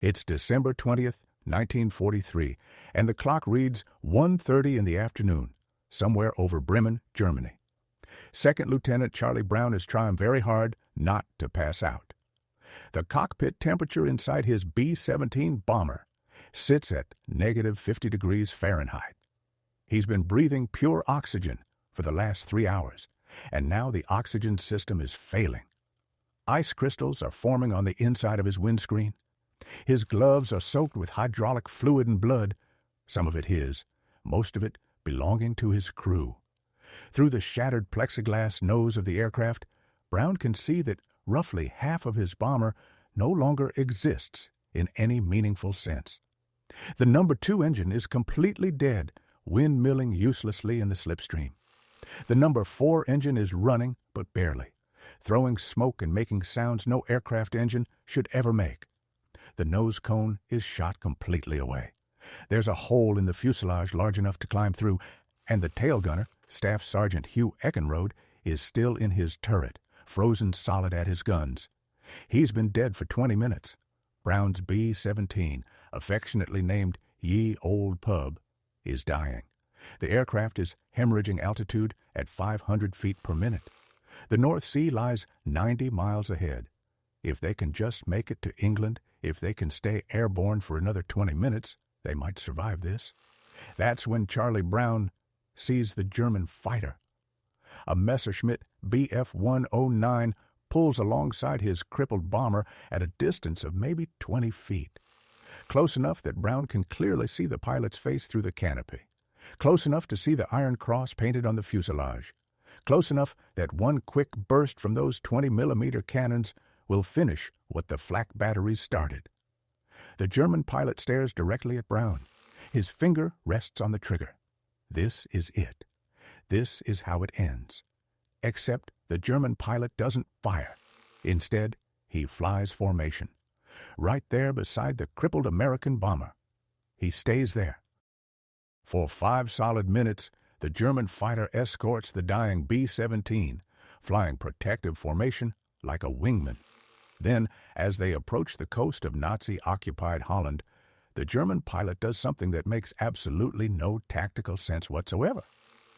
It's December 20th, 1943, and the clock reads 1:30 in the afternoon, somewhere over Bremen, Germany. Second Lieutenant Charlie Brown is trying very hard not to pass out. The cockpit temperature inside his B-17 bomber sits at negative 50 degrees Fahrenheit. He's been breathing pure oxygen for the last 3 hours, and now the oxygen system is failing. Ice crystals are forming on the inside of his windscreen. His gloves are soaked with hydraulic fluid and blood, some of it his, most of it belonging to his crew. Through the shattered plexiglass nose of the aircraft, Brown can see that roughly half of his bomber no longer exists in any meaningful sense. The number 2 engine is completely dead, windmilling uselessly in the slipstream. The number 4 engine is running, but barely, throwing smoke and making sounds no aircraft engine should ever make. The nose cone is shot completely away. There's a hole in the fuselage large enough to climb through, and the tail gunner, Staff Sergeant Hugh Eckenrode, is still in his turret, frozen solid at his guns. He's been dead for 20 minutes. Brown's B-17, affectionately named Ye Old Pub, is dying. The aircraft is hemorrhaging altitude at 500 feet per minute. The North Sea lies 90 miles ahead. If they can just make it to England, if they can stay airborne for another 20 minutes, they might survive this. That's when Charlie Brown sees the German fighter. A Messerschmitt Bf-109 pulls alongside his crippled bomber at a distance of maybe 20 feet. Close enough that Brown can clearly see the pilot's face through the canopy. Close enough to see the Iron Cross painted on the fuselage. Close enough that one quick burst from those 20-millimeter cannons will finish what the flak batteries started. The German pilot stares directly at Brown. His finger rests on the trigger. This is it. This is how it ends. Except the German pilot doesn't fire. Instead, he flies formation. Right there beside the crippled American bomber. He stays there. For 5 solid minutes, the German fighter escorts the dying B-17, flying protective formation like a wingman. Then, as they approach the coast of Nazi-occupied Holland, the German pilot does something that makes absolutely no tactical sense whatsoever.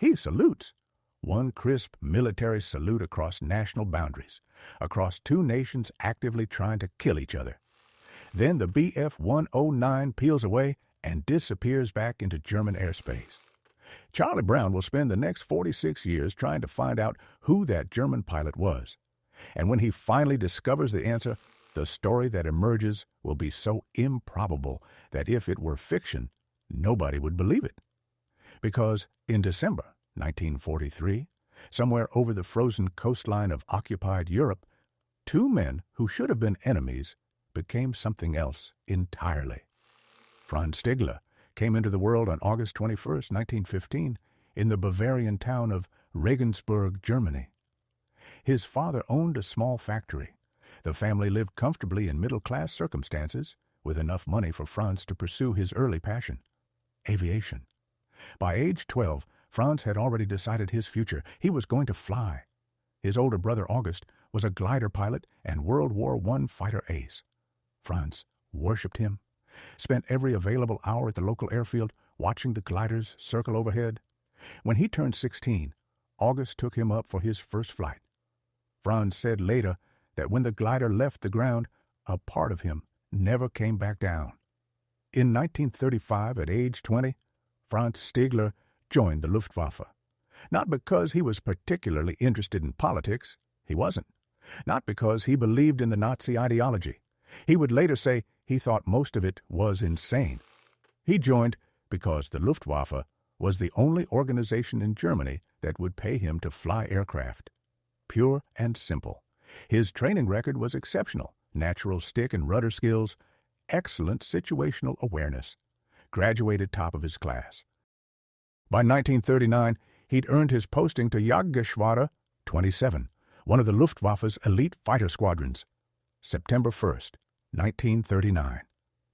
He salutes. One crisp military salute across national boundaries, across 2 nations actively trying to kill each other. Then the Bf-109 peels away and disappears back into German airspace. Charlie Brown will spend the next 46 years trying to find out who that German pilot was. And when he finally discovers the answer, the story that emerges will be so improbable that if it were fiction, nobody would believe it. Because in December 1943, somewhere over the frozen coastline of occupied Europe, 2 men who should have been enemies became something else entirely. Franz Stigler came into the world on August 21, 1915, in the Bavarian town of Regensburg, Germany. His father owned a small factory. The family lived comfortably in middle-class circumstances, with enough money for Franz to pursue his early passion, aviation. By age 12, Franz had already decided his future. He was going to fly. His older brother, August, was a glider pilot and World War I fighter ace. Franz worshipped him, spent every available hour at the local airfield watching the gliders circle overhead. When he turned 16, August took him up for his first flight. Franz said later that when the glider left the ground, a part of him never came back down. In 1935, at age 20, Franz Stigler joined the Luftwaffe. Not because he was particularly interested in politics. He wasn't. Not because he believed in the Nazi ideology. He would later say he thought most of it was insane. He joined because the Luftwaffe was the only organization in Germany that would pay him to fly aircraft. Pure and simple. His training record was exceptional. Natural stick and rudder skills, excellent situational awareness. Graduated top of his class. By 1939, he'd earned his posting to Jagdgeschwader 27, one of the Luftwaffe's elite fighter squadrons. September 1st, 1939.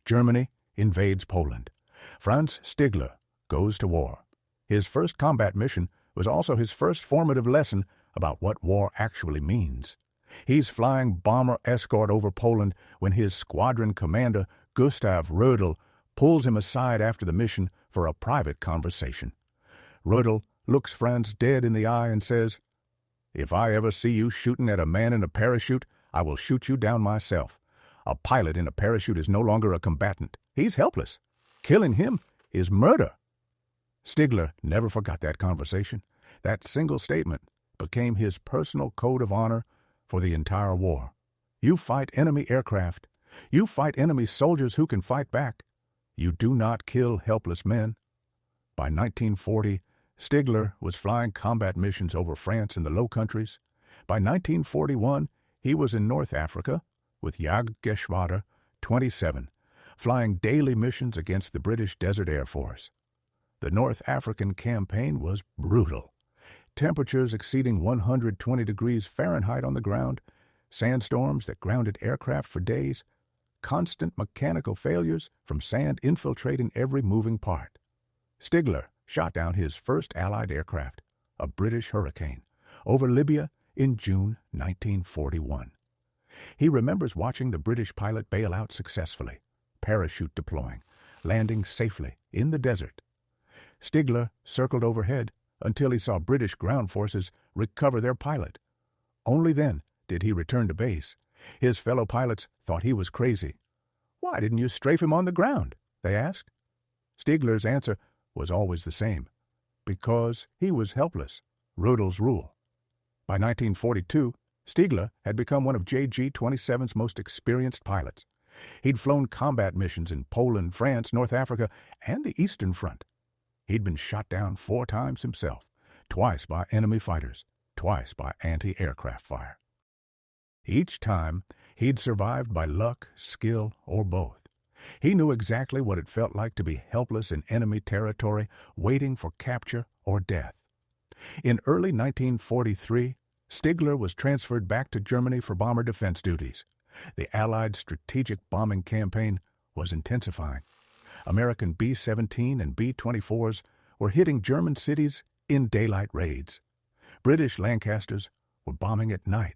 Germany invades Poland. Franz Stigler goes to war. His first combat mission was also his first formative lesson about what war actually means. He's flying bomber Escort over Poland when his squadron commander Gustav Rödel pulls him aside after the mission for a private conversation. Rödel looks Franz dead in the eye and says, "If I ever see you shooting at a man in a parachute, I will shoot you down myself. A pilot in a parachute is no longer a combatant. He's helpless. Killing him is murder." Stigler never forgot that conversation. That single statement became his personal code of honor for the entire war. You fight enemy aircraft. You fight enemy soldiers who can fight back. You do not kill helpless men. By 1940, Stigler was flying combat missions over France and the Low Countries. By 1941, he was in North Africa with Jagdgeschwader 27, flying daily missions against the British Desert Air Force. The North African campaign was brutal. Temperatures exceeding 120 degrees Fahrenheit on the ground, sandstorms that grounded aircraft for days, constant mechanical failures from sand infiltrating every moving part. Stigler shot down his first Allied aircraft, a British Hurricane, over Libya in June 1941. He remembers watching the British pilot bail out successfully, parachute deploying, landing safely in the desert. Stigler circled overhead until he saw British ground forces recover their pilot. Only then did he return to base. His fellow pilots thought he was crazy. "Why didn't you strafe him on the ground?" they asked. Stigler's answer was always the same. Because he was helpless. Rödel's rule. By 1942, Stigler had become one of JG-27's most experienced pilots. He'd flown combat missions in Poland, France, North Africa, and the Eastern Front. He'd been shot down 4 times himself, twice by enemy fighters, twice by anti-aircraft fire. Each time, he'd survived by luck, skill, or both. He knew exactly what it felt like to be helpless in enemy territory, waiting for capture or death. In early 1943, Stigler was transferred back to Germany for bomber defense duties. The Allied strategic bombing campaign was intensifying. American B-17 and B-24s were hitting German cities in daylight raids. British Lancasters were bombing at night.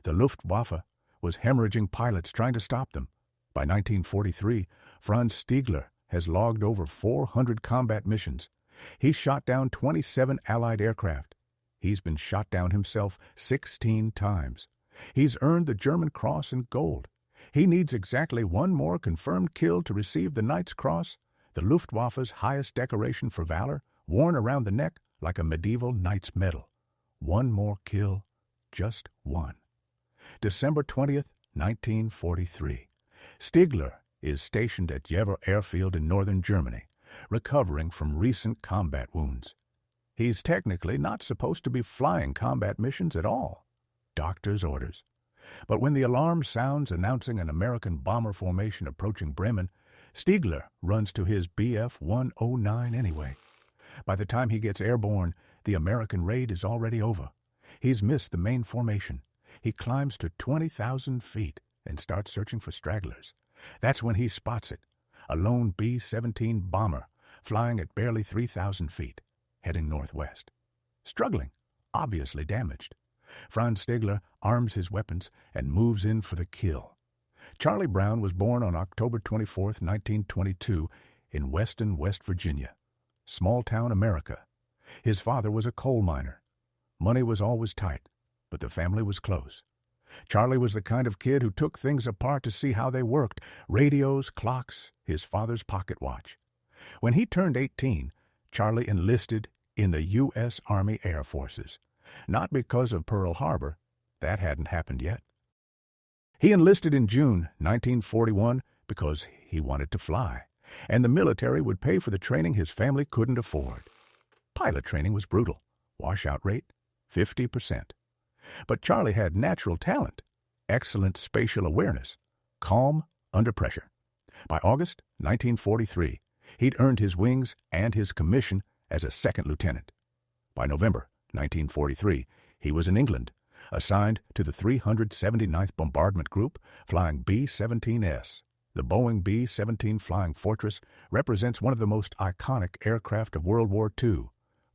The Luftwaffe was hemorrhaging pilots trying to stop them. By 1943, Franz Stigler has logged over 400 combat missions. He's shot down 27 Allied aircraft. He's been shot down himself 16 times. He's earned the German Cross in gold. He needs exactly one more confirmed kill to receive the Knight's Cross, the Luftwaffe's highest decoration for valor, worn around the neck like a medieval knight's medal. One more kill, just one. December 20th, 1943. Stigler is stationed at Jever Airfield in northern Germany, recovering from recent combat wounds. He's technically not supposed to be flying combat missions at all. Doctor's orders. But when the alarm sounds announcing an American bomber formation approaching Bremen, Stigler runs to his Bf-109 anyway. By the time he gets airborne, the American raid is already over. He's missed the main formation. He climbs to 20,000 feet and starts searching for stragglers. That's when he spots it, a lone B-17 bomber flying at barely 3,000 feet, heading northwest. Struggling, obviously damaged. Franz Stigler arms his weapons and moves in for the kill. Charlie Brown was born on October 24, 1922, in Weston, West Virginia. Small-town America. His father was a coal miner. Money was always tight, but the family was close. Charlie was the kind of kid who took things apart to see how they worked, radios, clocks, his father's pocket watch. When he turned 18, Charlie enlisted in the U.S. Army Air Forces. Not because of Pearl Harbor. That hadn't happened yet. He enlisted in June 1941 because he wanted to fly, and the military would pay for the training his family couldn't afford. Pilot training was brutal. Washout rate, 50%. But Charlie had natural talent, excellent spatial awareness, calm under pressure. By August 1943, he'd earned his wings and his commission as a second lieutenant. By November 1943, he was in England, assigned to the 379th Bombardment Group, flying B-17S. The Boeing B-17 Flying Fortress represents one of the most iconic aircraft of World War II.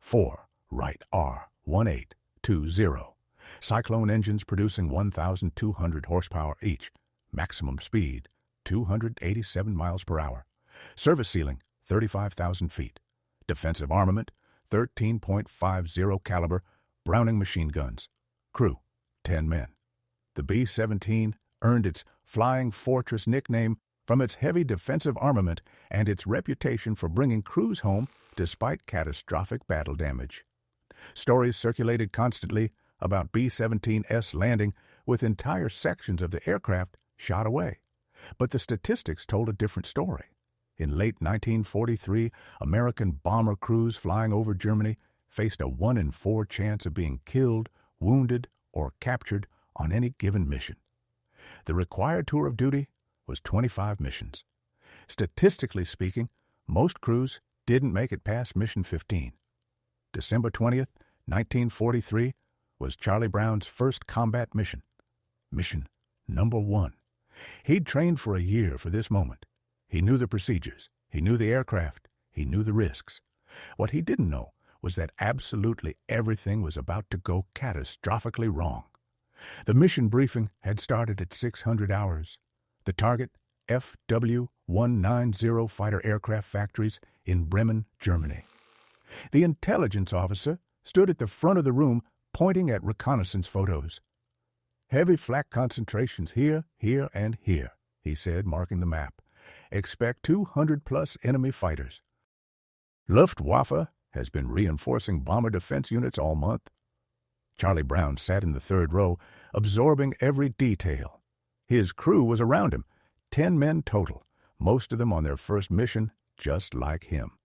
4 Wright R-1820. Cyclone engines producing 1,200 horsepower each. Maximum speed, 287 miles per hour. Service ceiling, 35,000 feet. Defensive armament, 13.50 caliber Browning machine guns. Crew, 10 men. The B-17 earned its Flying Fortress nickname from its heavy defensive armament and its reputation for bringing crews home despite catastrophic battle damage. Stories circulated constantly about B-17's landing with entire sections of the aircraft shot away. But the statistics told a different story. In late 1943, American bomber crews flying over Germany faced a 1 in 4 chance of being killed, wounded, or captured on any given mission. The required tour of duty was 25 missions. Statistically speaking, most crews didn't make it past mission 15. December 20th, 1943, was Charlie Brown's first combat mission. Mission number 1. He'd trained for a year for this moment. He knew the procedures. He knew the aircraft. He knew the risks. What he didn't know was that absolutely everything was about to go catastrophically wrong. The mission briefing had started at 600 hours. The target, FW-190 fighter aircraft factories in Bremen, Germany. The intelligence officer stood at the front of the room pointing at reconnaissance photos. "Heavy flak concentrations here, here, and here," he said, marking the map. "Expect 200-plus enemy fighters. Luftwaffe has been reinforcing bomber defense units all month." Charlie Brown sat in the third row, absorbing every detail. His crew was around him, 10 men total, most of them on their first mission, just like him.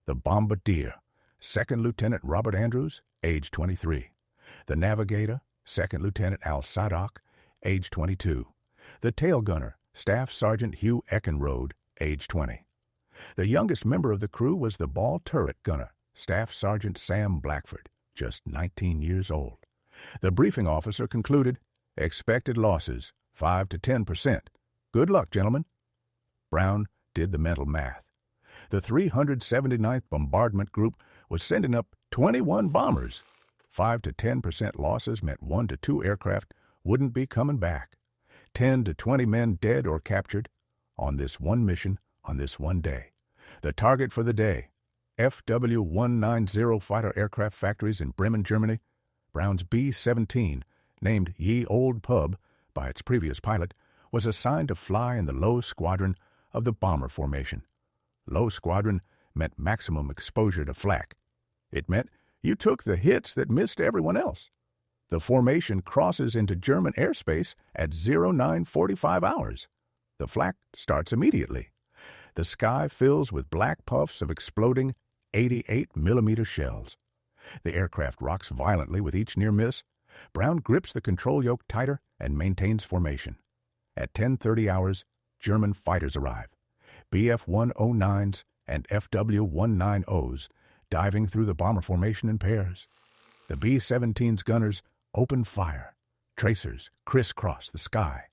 The Bombardier, Second Lieutenant Robert Andrews, age 23. The Navigator, Second Lieutenant Al Sadok, age 22. The Tail Gunner, Staff Sergeant Hugh Eckenrode, age 20. The youngest member of the crew was the Ball Turret Gunner, Staff Sergeant Sam Blackford, just 19 years old. The briefing officer concluded, "Expected losses, 5 to 10%. Good luck, gentlemen." Brown did the mental math. The 379th Bombardment Group was sending up 21 bombers. 5 to 10% losses meant 1 to 2 aircraft wouldn't be coming back. 10 to 20 men dead or captured on this one mission on this one day. The target for the day, FW-190 fighter aircraft factories in Bremen, Germany. Brown's B-17, named Ye Old Pub by its previous pilot, was assigned to fly in the low squadron of the bomber formation. Low squadron meant maximum exposure to flak. It meant you took the hits that missed everyone else. The formation crosses into German airspace at 0945 hours. The flak starts immediately. The sky fills with black puffs of exploding 88mm shells. The aircraft rocks violently with each near miss. Brown grips the control yoke tighter and maintains formation. At 10:30 hours, German fighters arrive. BF-109s and FW-190s diving through the bomber formation in pairs. The B-17's gunners open fire. Tracers crisscross the sky.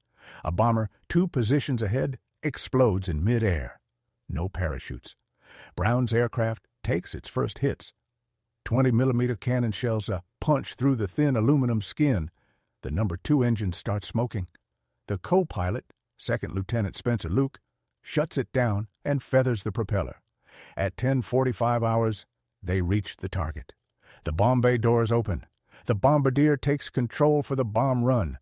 A bomber 2 positions ahead explodes in mid-air. No parachutes. Brown's aircraft takes its first hits. 20mm cannon shells punch through the thin aluminum skin. The number 2 engine starts smoking. The co-pilot, Second Lieutenant Spencer Luke, shuts it down and feathers the propeller. At 10:45 hours, they reach the target. The bomb bay doors open. The Bombardier takes control for the bomb run.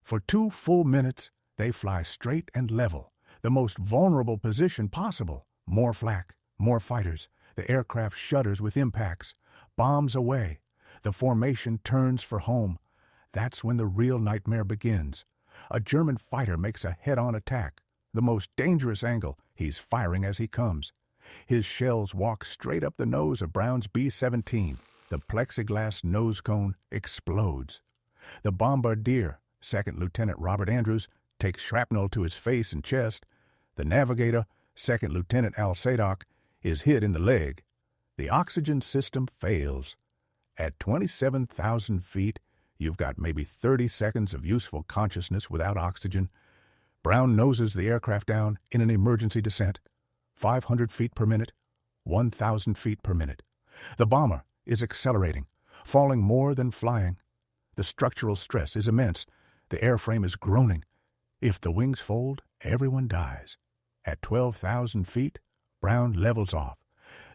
For 2 full minutes, they fly straight and level, the most vulnerable position possible. More flak, more fighters. The aircraft shudders with impacts. Bombs away. The formation turns for home. That's when the real nightmare begins. A German fighter makes a head-on attack. The most dangerous angle, he's firing as he comes. His shells walk straight up the nose of Brown's B-17. The plexiglass nose cone explodes. The Bombardier, Second Lieutenant Robert Andrews, takes shrapnel to his face and chest. The Navigator, Second Lieutenant Al Sadok, is hit in the leg. The oxygen system fails. At 27,000 feet, you've got maybe 30 seconds of useful consciousness without oxygen. Brown noses the aircraft down in an emergency descent. 500 feet per minute, 1,000 feet per minute. The bomber is accelerating, falling more than flying. The structural stress is immense. The airframe is groaning. If the wings fold, Everyone dies. At 12,000 feet, Brown levels off.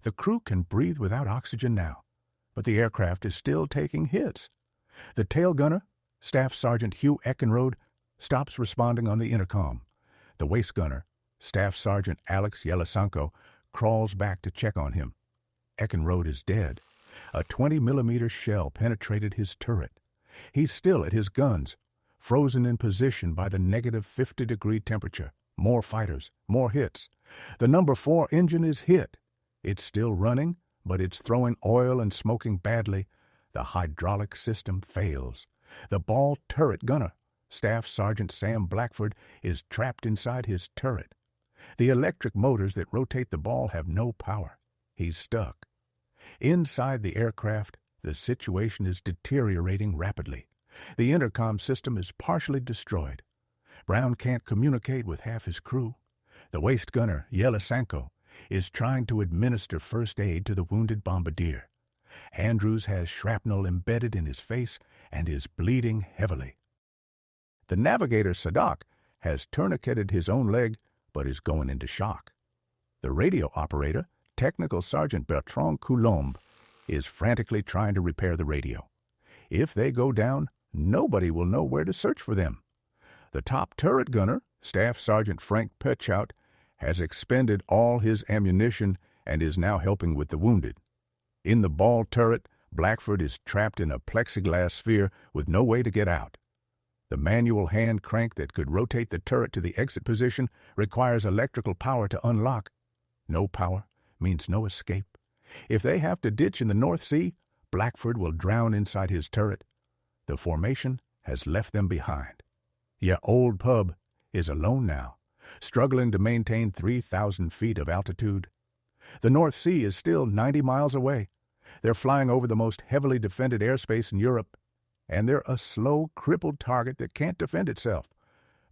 The crew can breathe without oxygen now, but the aircraft is still taking hits. The tail gunner, Staff Sergeant Hugh Eckenrode, stops responding on the intercom. The waist gunner, Staff Sergeant Alex Yelisanko, crawls back to check on him. Eckenrode is dead. A 20-millimeter shell penetrated his turret. He's still at his guns, frozen in position by the negative 50-degree temperature. More fighters, more hits. The number 4 engine is hit. It's still running, but it's throwing oil and smoking badly. The hydraulic system fails. The ball turret gunner, Staff Sergeant Sam Blackford, is trapped inside his turret. The electric motors that rotate the ball have no power. He's stuck. Inside the aircraft, the situation is deteriorating rapidly. The intercom system is partially destroyed. Brown can't communicate with half his crew. The waist gunner, Yelisanko, is trying to administer first aid to the wounded bombardier. Andrews has shrapnel embedded in his face and is bleeding heavily. The navigator, Sadak, has tourniqueted his own leg but is going into shock. The radio operator, Technical Sergeant Bertrand Coulombe, is frantically trying to repair the radio. If they go down, nobody will know where to search for them. The top turret gunner, Staff Sergeant Frank Petchout, has expended all his ammunition and is now helping with the wounded. In the ball turret, Blackford is trapped in a plexiglass sphere with no way to get out. The manual hand crank that could rotate the turret to the exit position requires electrical power to unlock. No power means no escape. If they have to ditch in the North Sea, Blackford will drown inside his turret. The formation has left them behind. Ya Old Pub is alone now, struggling to maintain 3,000 feet of altitude. The North Sea is still 90 miles away. They're flying over the most heavily defended airspace in Europe, and they're a slow, crippled target that can't defend itself.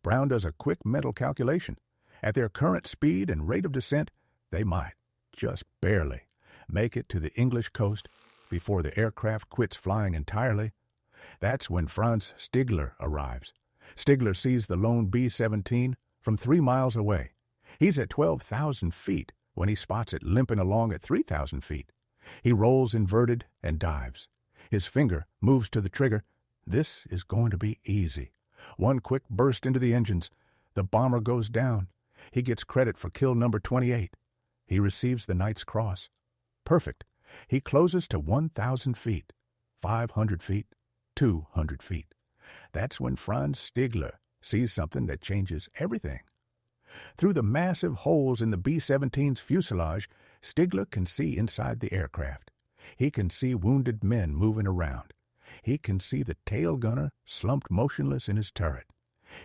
Brown does a quick mental calculation. At their current speed and rate of descent, they might, just barely, make it to the English coast before the aircraft quits flying entirely. That's when Franz Stigler arrives. Stigler sees the lone B-17 from 3 miles away. He's at 12,000 feet when he spots it limping along at 3,000 feet. He rolls inverted and dives. His finger moves to the trigger. This is going to be easy. One quick burst into the engines. The bomber goes down. He gets credit for kill number 28. He receives the Knight's Cross. Perfect. He closes to 1,000 feet, 500 feet, 200 feet. That's when Franz Stigler sees something that changes everything. Through the massive holes in the B-17's fuselage, Stigler can see inside the aircraft. He can see wounded men moving around. He can see the tail gunner slumped motionless in his turret.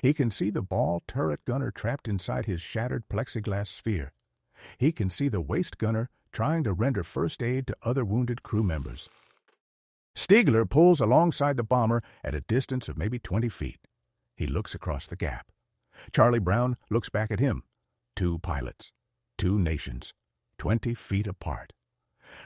He can see the ball turret gunner trapped inside his shattered plexiglass sphere. He can see the waist gunner trying to render first aid to other wounded crew members. Stigler pulls alongside the bomber at a distance of maybe 20 feet. He looks across the gap. Charlie Brown looks back at him. 2 pilots, 2 nations, 20 feet apart.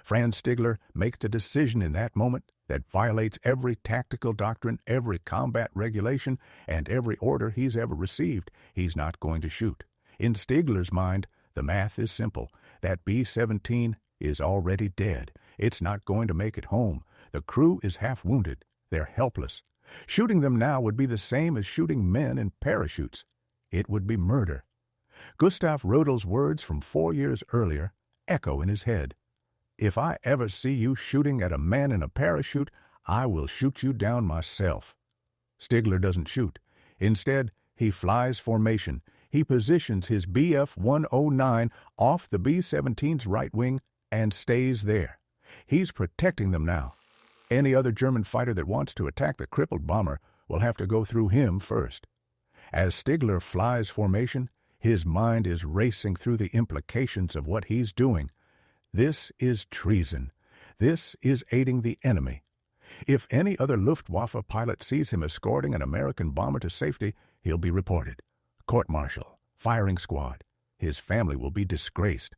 Franz Stigler makes a decision in that moment that violates every tactical doctrine, every combat regulation, and every order he's ever received. He's not going to shoot. In Stigler's mind, the math is simple. That B-17 is already dead. It's not going to make it home. The crew is half wounded. They're helpless. Shooting them now would be the same as shooting men in parachutes. It would be murder. Gustav Rodel's words from 4 years earlier echo in his head. If I ever see you shooting at a man in a parachute, I will shoot you down myself. Stigler doesn't shoot. Instead, he flies formation. He positions his Bf-109 off the B-17's right wing and stays there. He's protecting them now. Any other German fighter that wants to attack the crippled bomber will have to go through him first. As Stigler flies formation, his mind is racing through the implications of what he's doing. This is treason. This is aiding the enemy. If any other Luftwaffe pilot sees him escorting an American bomber to safety, he'll be reported. Court-martial, firing squad. His family will be disgraced.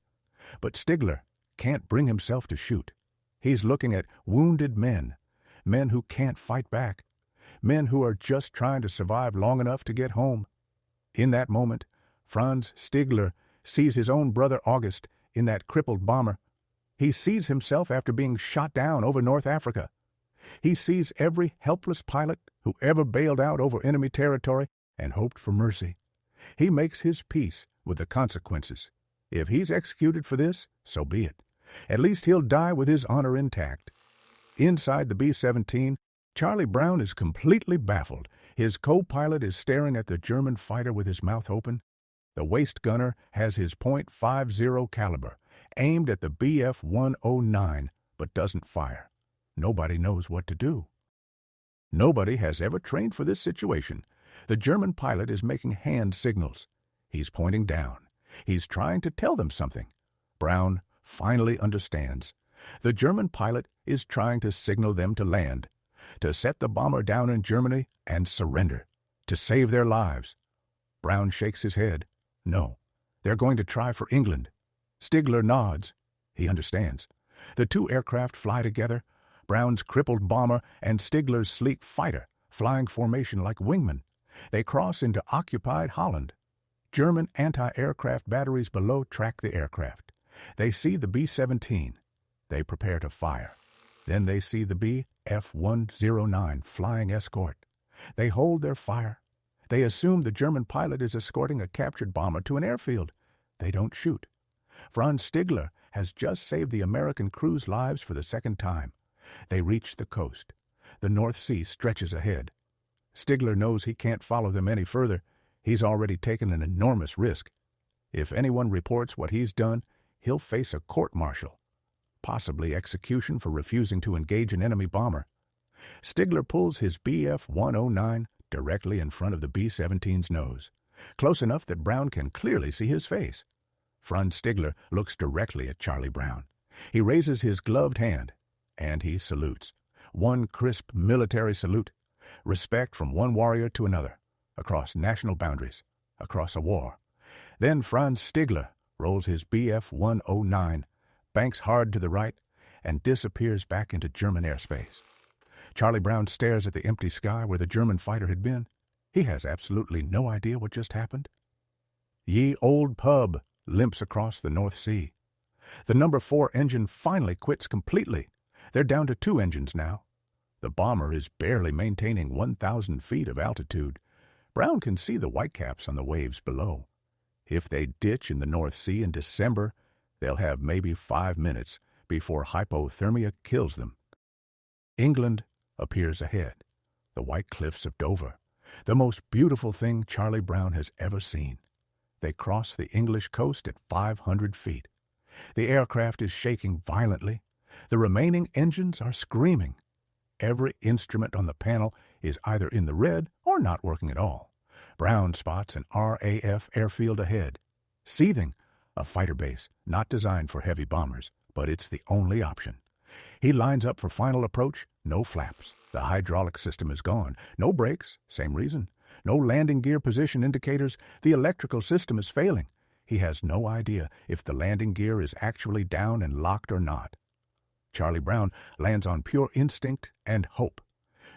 But Stigler can't bring himself to shoot. He's looking at wounded men, men who can't fight back, men who are just trying to survive long enough to get home. In that moment, Franz Stigler sees his own brother August in that crippled bomber. He sees himself after being shot down over North Africa. He sees every helpless pilot who ever bailed out over enemy territory and hoped for mercy. He makes his peace with the consequences. If he's executed for this, so be it. At least he'll die with his honor intact. Inside the B-17, Charlie Brown is completely baffled. His co-pilot is staring at the German fighter with his mouth open. The waist gunner has his .50 caliber, aimed at the Bf-109, but doesn't fire. Nobody knows what to do. Nobody has ever trained for this situation. The German pilot is making hand signals. He's pointing down. He's trying to tell them something. Brown finally understands. The German pilot is trying to signal them to land, to set the bomber down in Germany and surrender, to save their lives. Brown shakes his head. No, they're going to try for England. Stigler nods. He understands. The two aircraft fly together, Brown's crippled bomber and Stigler's sleek fighter, flying formation like wingmen. They cross into occupied Holland. German anti-aircraft batteries below track the aircraft. They see the B-17. They prepare to fire. Then they see the Bf-109 flying Escort. They hold their fire. They assume the German pilot is escorting a captured bomber to an airfield. They don't shoot. Franz Stigler has just saved the American crew's lives for the second time. They reach the coast. The North Sea stretches ahead. Stigler knows he can't follow them any further. He's already taken an enormous risk. If anyone reports what he's done, he'll face a court-martial, possibly execution for refusing to engage an enemy bomber. Stigler pulls his Bf-109 directly in front of the B-17's nose, close enough that Brown can clearly see his face. Franz Stigler looks directly at Charlie Brown. He raises his gloved hand, and he salutes. One crisp military salute. Respect from one warrior to another, across national boundaries, across a war. Then Franz Stigler rolls his Bf-109, banks hard to the right, and disappears back into German airspace. Charlie Brown stares at the empty sky where the German fighter had been. He has absolutely no idea what just happened. Ye Old Pub limps across the North Sea. The No. 4 engine finally quits completely. They're down to 2 engines now. The bomber is barely maintaining 1,000 feet of altitude. Brown can see the whitecaps on the waves below. If they ditch in the North Sea in December, they'll have maybe 5 minutes before hypothermia kills them. England appears ahead, the white cliffs of Dover, the most beautiful thing Charlie Brown has ever seen. They cross the English coast at 500 feet. The aircraft is shaking violently. The remaining engines are screaming. Every instrument on the panel is either in the red or not working at all. Brown spots an RAF airfield ahead. Seething, a fighter base, not designed for heavy bombers, but it's the only option. He lines up for final approach, no flaps. The hydraulic system is gone. No brakes, same reason. No landing gear position indicators. The electrical system is failing. He has no idea if the landing gear is actually down and locked or not. Charlie Brown lands on pure instinct and hope.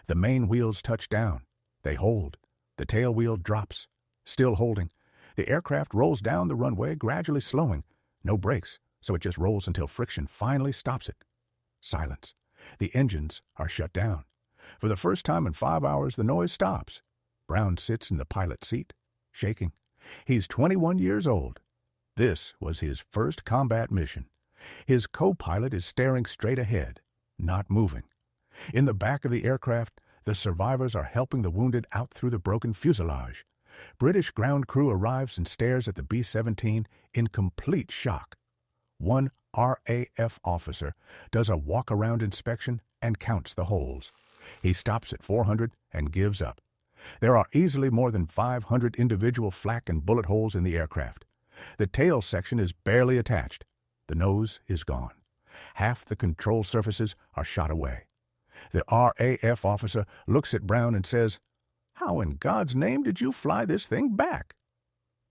The main wheels touch down. They hold. The tail wheel drops. Still holding. The aircraft rolls down the runway, gradually slowing. No brakes, so it just rolls until friction finally stops it. Silence. The engines are shut down. For the first time in 5 hours, the noise stops. Brown sits in the pilot's seat, shaking. He's 21 years old. This was his first combat mission. His co-pilot is staring straight ahead, not moving. In the back of the aircraft, the survivors are helping the wounded out through the broken fuselage. British ground crew arrives and stares at the B-17 in complete shock. One RAF officer does a walk-around inspection and counts the holes. He stops at 400 and gives up. There are easily more than 500 individual flak and bullet holes in the aircraft. The tail section is barely attached. The nose is gone. Half the control surfaces are shot away. The RAF officer looks at Brown and says, "How in God's name did you fly this thing back?"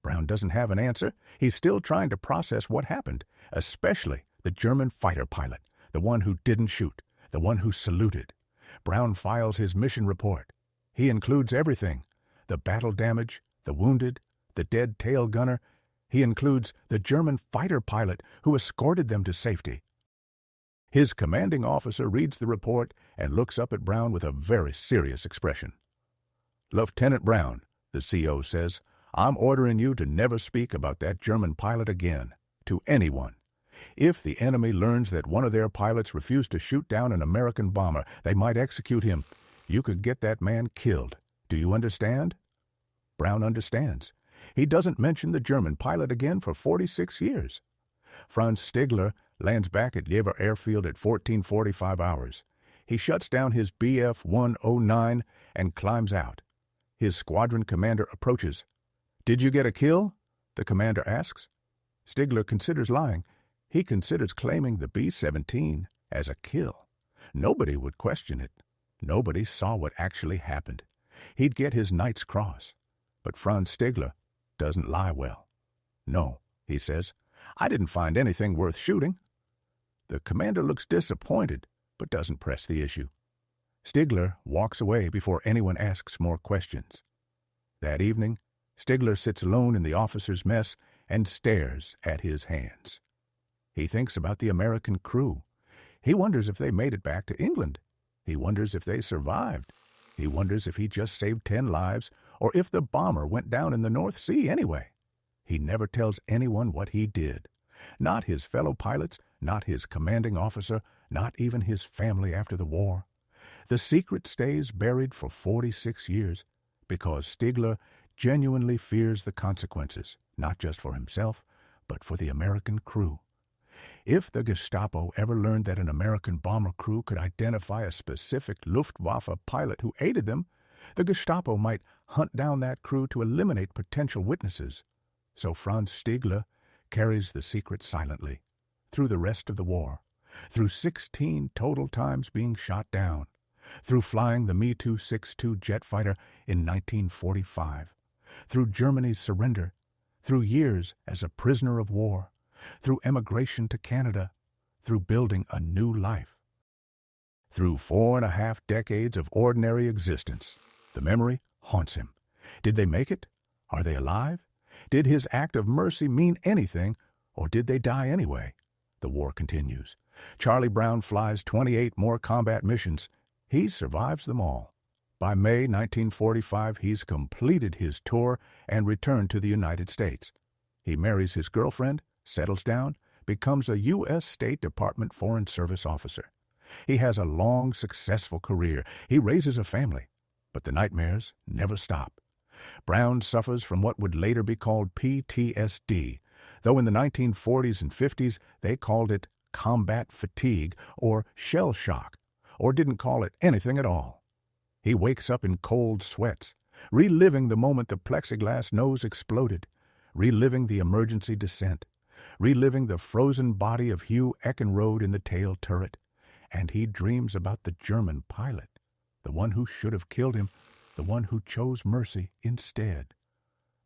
Brown doesn't have an answer. He's still trying to process what happened, especially the German fighter pilot, the one who didn't shoot, the one who saluted. Brown files his mission report. He includes everything: the battle damage, the wounded, the dead tail gunner. He includes the German fighter pilot who escorted them to safety. His commanding officer reads the report and looks up at Brown with a very serious expression. "Lieutenant Brown," the CO says, "I'm ordering you to never speak about that German pilot again, to anyone. If the enemy learns that one of their pilots refused to shoot down an American bomber, they might execute him. You could get that man killed. Do you understand?" Brown understands. He doesn't mention the German pilot again for 46 years. Franz Stigler lands back at Yever Airfield at 14:45 hours. He shuts down his Bf-109 and climbs out. His squadron commander approaches. "Did you get a kill?" the commander asks. Stigler considers lying. He considers claiming the B-17 as a kill. Nobody would question it. Nobody saw what actually happened. He'd get his Knight's Cross. But Franz Stigler doesn't lie well. "No," he says, "I didn't find anything worth shooting." The commander looks disappointed, but doesn't press the issue. Stigler walks away before anyone asks more questions. That evening, Stigler sits alone in the officers' mess and stares at his hands. He thinks about the American crew. He wonders if they made it back to England. He wonders if they survived. He wonders if he just saved 10 lives or if the bomber went down in the North Sea anyway. He never tells anyone what he did. Not his fellow pilots, not his commanding officer, not even his family after the war. The secret stays buried for 46 years because Stigler genuinely fears the consequences, not just for himself, but for the American crew. If the Gestapo ever learned that an American bomber crew could identify a specific Luftwaffe pilot who aided them, the Gestapo might hunt down that crew to eliminate potential witnesses. So Franz Stigler carries the secret silently, through the rest of the war, through 16 total times being shot down, through flying the Me-262 jet fighter in 1945, through Germany's surrender, through years as a prisoner of war, through emigration to Canada, through building a new life. Through 4.5 decades of ordinary existence, the memory haunts him. Did they make it? Are they alive? Did his act of mercy mean anything, or did they die anyway? The war continues. Charlie Brown flies 28 more combat missions. He survives them all. By May 1945, he's completed his tour and returned to the United States. He marries his girlfriend, settles down, becomes a U.S. State Department Foreign Service officer. He has a long, successful career. He raises a family. But the nightmares never stop. Brown suffers from what would later be called PTSD, though in the 1940s and 50s they called it combat fatigue or shell shock, or didn't call it anything at all. He wakes up in cold sweats, reliving the moment the plexiglass nose exploded, reliving the emergency descent, reliving the frozen body of Hugh Eckenrode in the tail turret, and he dreams about the German pilot, the one who should have killed him, the one who chose mercy instead.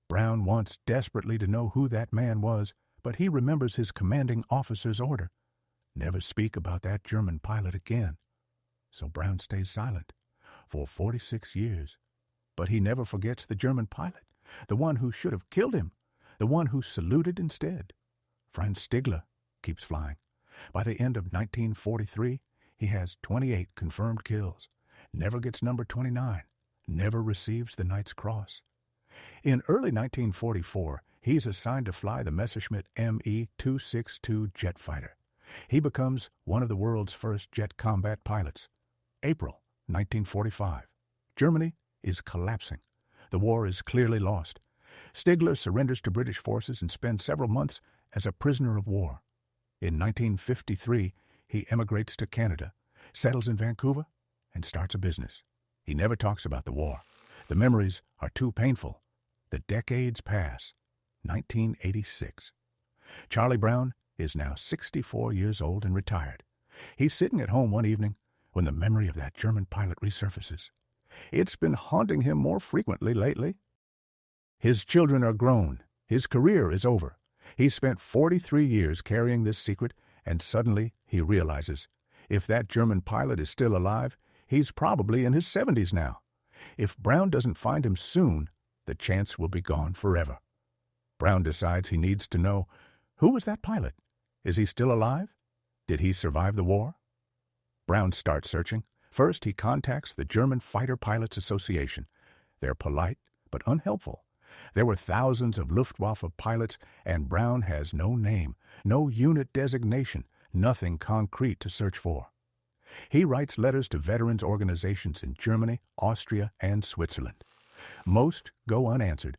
Brown wants desperately to know who that man was, but he remembers his commanding officer's order. Never speak about that German pilot again. So Brown stays silent for 46 years. But he never forgets the German pilot, the one who should have killed him, the one who saluted instead. Franz Stigler keeps flying. By the end of 1943, he has 28 confirmed kills, never gets number 29, never receives the Knight's Cross. In early 1944, he's assigned to fly the Messerschmitt Me-262 jet fighter. He becomes one of the world's first jet combat pilots. April 1945. Germany is collapsing. The war is clearly lost. Stigler surrenders to British forces and spends several months as a prisoner of war. In 1953, he emigrates to Canada, settles in Vancouver, and starts a business. He never talks about the war. The memories are too painful. The decades pass. 1986. Charlie Brown is now 64 years old and retired. He's sitting at home one evening when the memory of that German pilot resurfaces. It's been haunting him more frequently lately. His children are grown. His career is over. He's spent 43 years carrying this secret, and suddenly he realizes, if that German pilot is still alive, he's probably in his 70s now. If Brown doesn't find him soon, the chance will be gone forever. Brown decides he needs to know, who was that pilot? Is he still alive? Did he survive the war? Brown starts searching. First, he contacts the German Fighter Pilots Association. They're polite, but unhelpful. There were thousands of Luftwaffe pilots, and Brown has no name, no unit designation, nothing concrete to search for. He writes letters to veterans organizations in Germany, Austria, and Switzerland. Most go unanswered.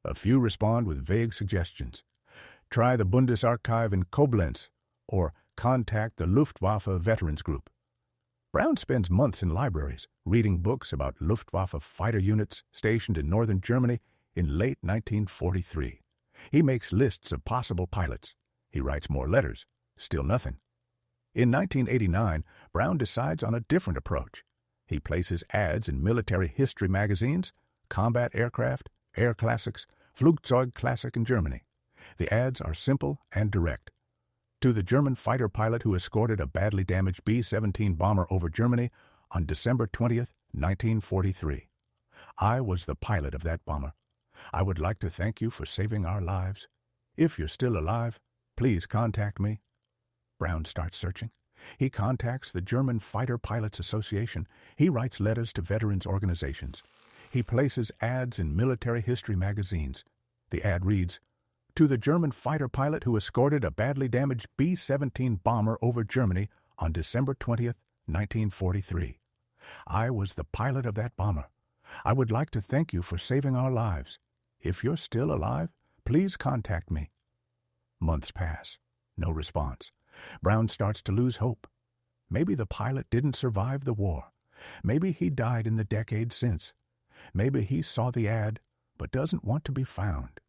A few respond with vague suggestions. Try the Bundesarchiv in Koblenz, or contact the Luftwaffe Veterans Group. Brown spends months in libraries, reading books about Luftwaffe fighter units stationed in northern Germany in late 1943. He makes lists of possible pilots. He writes more letters. Still nothing. In 1989, Brown decides on a different approach. He places ads in military history magazines, Combat Aircraft, Air Classics, Flugzeugklassik in Germany. The ads are simple and direct. To the German fighter pilot who escorted a badly damaged B-17 bomber over Germany on December 20th, 1943. I was the pilot of that bomber. I would like to thank you for saving our lives. If you're still alive, please contact me. Brown starts searching. He contacts the German Fighter Pilots Association. He writes letters to veterans organizations. He places ads in military history magazines. The ad reads, to the German fighter pilot who escorted a badly damaged B-17 bomber over Germany on December 20th, 1943. I was the pilot of that bomber. I would like to thank you for saving our lives. If you're still alive, please contact me. Months pass. No response. Brown starts to lose hope. Maybe the pilot didn't survive the war. Maybe he died in the decades since. Maybe he saw the ad, but doesn't want to be found.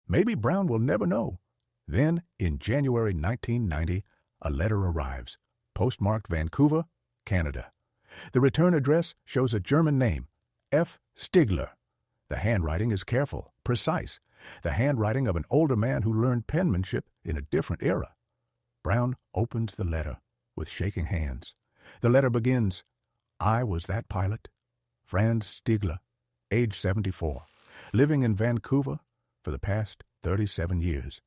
Maybe Brown will never know. Then, in January 1990, a letter arrives, postmarked Vancouver, Canada. The return address shows a German name, F. Stigler. The handwriting is careful, precise, the handwriting of an older man who learned penmanship in a different era. Brown opens the letter with shaking hands. The letter begins, I was that pilot, Franz Stigler, age 74, living in Vancouver for the past 37 years.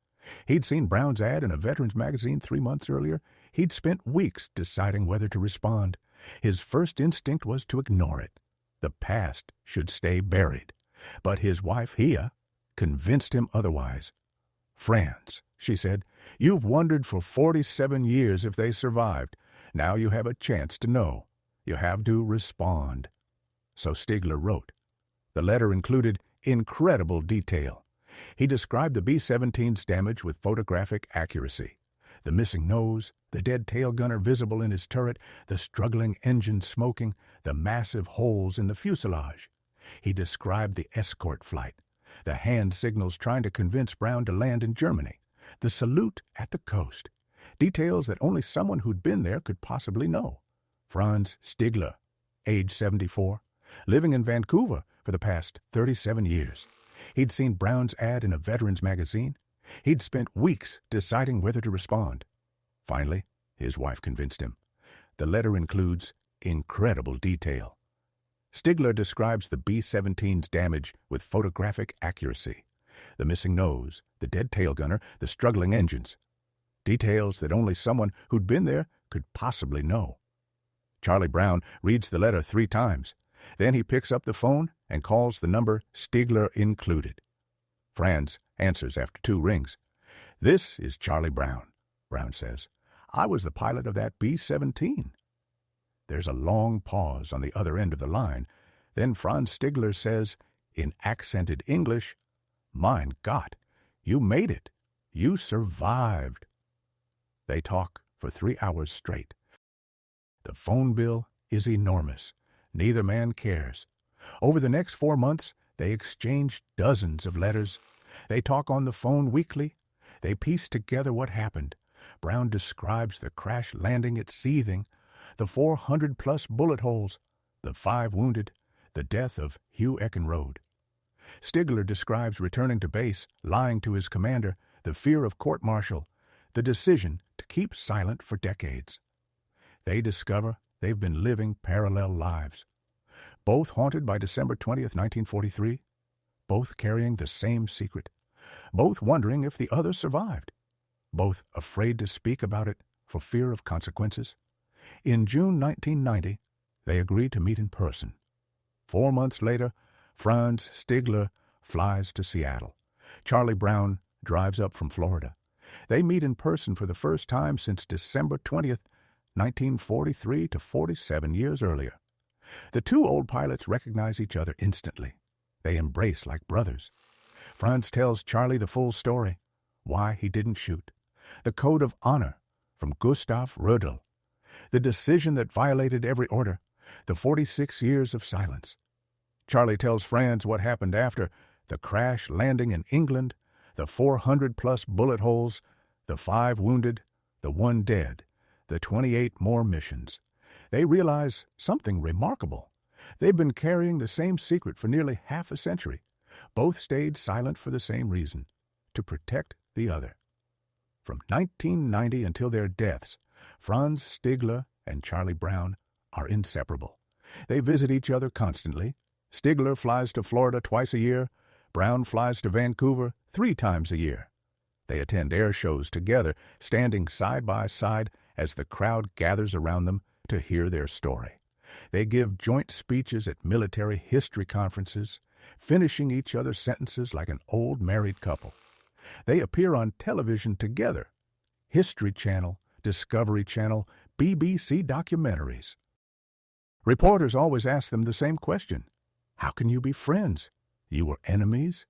He'd seen Brown's ad in a veterans magazine 3 months earlier. He'd spent weeks deciding whether to respond. His first instinct was to ignore it. The past should stay buried. But his wife, Hia, convinced him otherwise. Franz, she said, you've wondered for 47 years if they survived. Now you have a chance to know. You have to respond. So Stigler wrote. The letter included incredible detail. He described the B-17's damage with photographic accuracy. The missing nose, the dead tail gunner visible in his turret, the struggling engine smoking, the massive holes in the fuselage. He described the escort flight, the hand signals trying to convince Brown to land in Germany, the salute at the coast, details that only someone who'd been there could possibly know. Franz Stigler, age 74, living in Vancouver for the past 37 years. He'd seen Brown's ad in a veterans magazine. He'd spent weeks deciding whether to respond. Finally, his wife convinced him. The letter includes incredible detail. Stigler describes the B-17's damage with photographic accuracy. The missing nose, the dead tail gunner, the struggling engines. Details that only someone who'd been there could possibly know. Charlie Brown reads the letter 3 times. Then he picks up the phone and calls the number Stigler included. Franz answers after 2 rings. This is Charlie Brown, Brown says. I was the pilot of that B-17. There's a long pause on the other end of the line. Then Franz Stigler says, in accented English, Mein Gott, you made it. You survived. They talk for 3 hours straight. The phone bill is enormous. Neither man cares. Over the next 4 months, they exchange dozens of letters. They talk on the phone weekly. They piece together what happened. Brown describes the crash landing at Seething, the 400-plus bullet holes, the 5 wounded, the death of Hugh Eckenrode. Stigler describes returning to base, lying to his commander, the fear of court-martial, the decision to keep silent for decades. They discover they've been living parallel lives, both haunted by December 20th, 1943, both carrying the same secret, both wondering if the other survived, both afraid to speak about it for fear of consequences. In June 1990, they agreed to meet in person. 4 months later, Franz Stigler flies to Seattle. Charlie Brown drives up from Florida. They meet in person for the first time since December 20th, 1943 to 47 years earlier. The two old pilots recognize each other instantly. They embrace like brothers. Franz tells Charlie the full story, why he didn't shoot, the code of honor from Gustav Rödel, the decision that violated every order, the 46 years of silence. Charlie tells Franz what happened after, the crash landing in England, the 400-plus bullet holes, the 5 wounded, the 1 dead, the 28 more missions. They realize something remarkable. They've been carrying the same secret for nearly half a century. Both stayed silent for the same reason, to protect the other. From 1990 until their deaths, Franz Stigler and Charlie Brown are inseparable. They visit each other constantly. Stigler flies to Florida twice a year. Brown flies to Vancouver 3 times a year. They attend air shows together, standing side by side as the crowd gathers around them to hear their story. They give joint speeches at military history conferences, finishing each other's sentences like an old married couple. They appear on television together. History Channel, Discovery Channel, BBC documentaries. Reporters always ask them the same question. How can you be friends? You were enemies?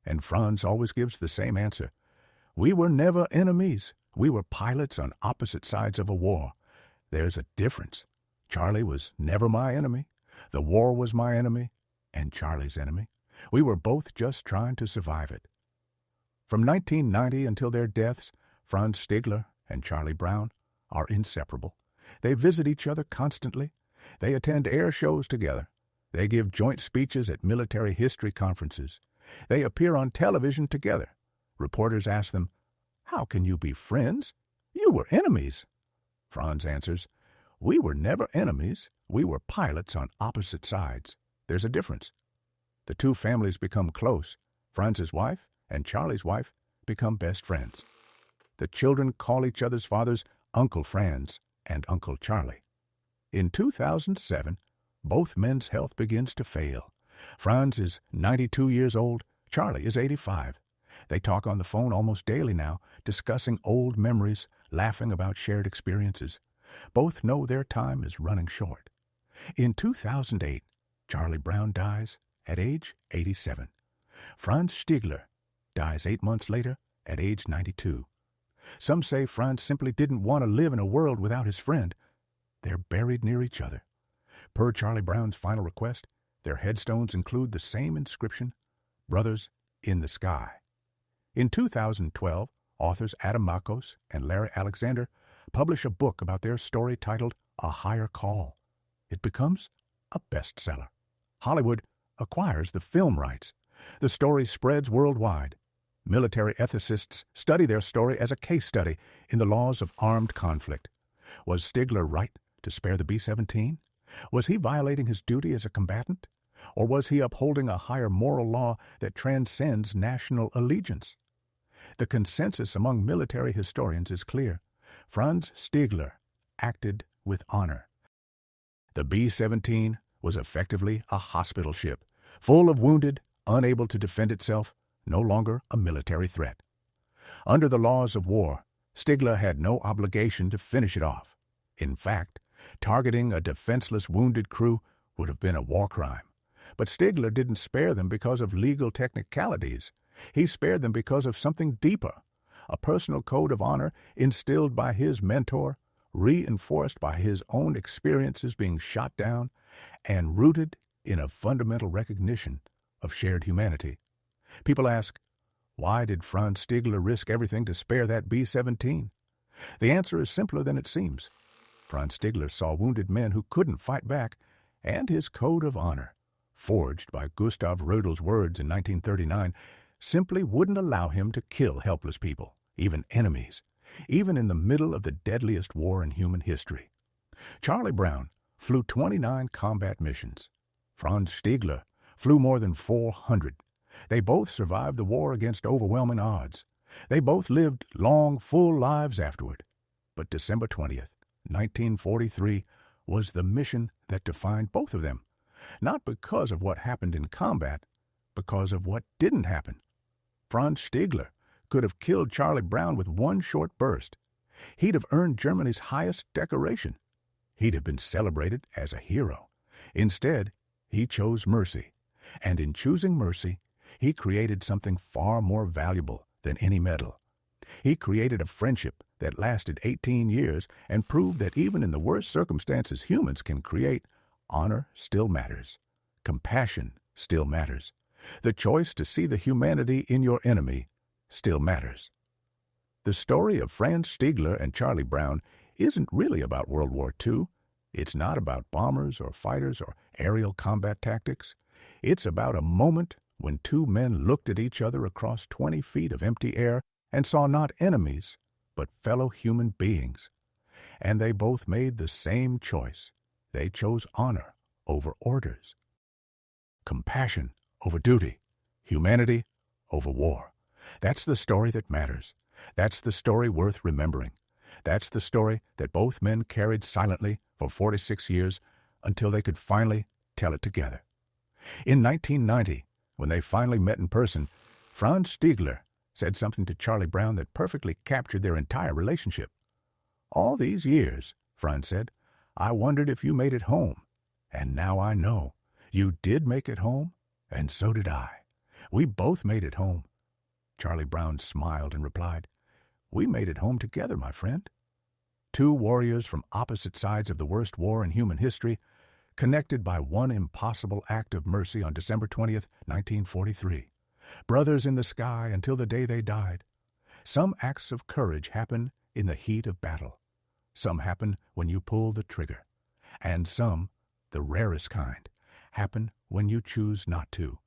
And Franz always gives the same answer. We were never enemies. We were pilots on opposite sides of a war. There's a difference. Charlie was never my enemy. The war was my enemy and Charlie's enemy. We were both just trying to survive it. From 1990 until their deaths, Franz Stigler and Charlie Brown are inseparable. They visit each other constantly. They attend air shows together. They give joint speeches at military history conferences. They appear on television together. Reporters ask them, how can you be friends? You were enemies. Franz answers, we were never enemies. We were pilots on opposite sides. There's a difference. The two families become close. Franz's wife and Charlie's wife become best friends. The children call each other's fathers Uncle Franz and Uncle Charlie. In 2007, both men's health begins to fail. Franz is 92 years old. Charlie is 85. They talk on the phone almost daily now, discussing old memories, laughing about shared experiences. Both know their time is running short. In 2008, Charlie Brown dies at age 87. Franz Stigler dies 8 months later at age 92. Some say Franz simply didn't want to live in a world without his friend. They're buried near each other. Per Charlie Brown's final request, their headstones include the same inscription, Brothers in the Sky. In 2012, authors Adam Makos and Larry Alexander publish a book about their story titled A Higher Call. It becomes a bestseller. Hollywood acquires the film rights. The story spreads worldwide. Military ethicists study their story as a case study in the laws of armed conflict. Was Stigler right to spare the B-17? Was he violating his duty as a combatant? Or was he upholding a higher moral law that transcends national allegiance? The consensus among military historians is clear. Franz Stigler acted with honor. The B-17 was effectively a hospital ship, full of wounded, unable to defend itself, no longer a military threat. Under the laws of war, Stigler had no obligation to finish it off. In fact, targeting a defenseless wounded crew would have been a war crime. But Stigler didn't spare them because of legal technicalities. He spared them because of something deeper, a personal code of honor instilled by his mentor, reinforced by his own experiences being shot down, and rooted in a fundamental recognition of shared humanity. People ask, why did Franz Stigler risk everything to spare that B-17? The answer is simpler than it seems. Franz Stigler saw wounded men who couldn't fight back, and his code of honor, forged by Gustav Rödel's words in 1939, simply wouldn't allow him to kill helpless people, even enemies, even in the middle of the deadliest war in human history. Charlie Brown flew 29 combat missions. Franz Stigler flew more than 400. They both survived the war against overwhelming odds. They both lived long, full lives afterward. But December 20th, 1943, was the mission that defined both of them, not because of what happened in combat, because of what didn't happen. Franz Stigler could have killed Charlie Brown with one short burst. He'd have earned Germany's highest decoration. He'd have been celebrated as a hero. Instead, he chose mercy, and in choosing mercy, he created something far more valuable than any medal. He created a friendship that lasted 18 years and proved that even in the worst circumstances humans can create, honor still matters. Compassion still matters. The choice to see the humanity in your enemy still matters. The story of Franz Stigler and Charlie Brown isn't really about World War II. It's not about bombers or fighters or aerial combat tactics. It's about a moment when two men looked at each other across 20 feet of empty air and saw not enemies, but fellow human beings. And they both made the same choice. They chose honor over orders, compassion over duty, humanity over war. That's the story that matters. That's the story worth remembering. That's the story that both men carried silently for 46 years until they could finally tell it together. In 1990, when they finally met in person, Franz Stigler said something to Charlie Brown that perfectly captured their entire relationship. "All these years," Franz said, "I wondered if you made it home. And now I know. You did make it home, and so did I. We both made it home." Charlie Brown smiled and replied, "We made it home together, my friend." Two warriors from opposite sides of the worst war in human history, connected by one impossible act of mercy on December 20th, 1943. Brothers in the sky until the day they died. Some acts of courage happen in the heat of battle. Some happen when you pull the trigger. And some, the rarest kind, happen when you choose not to.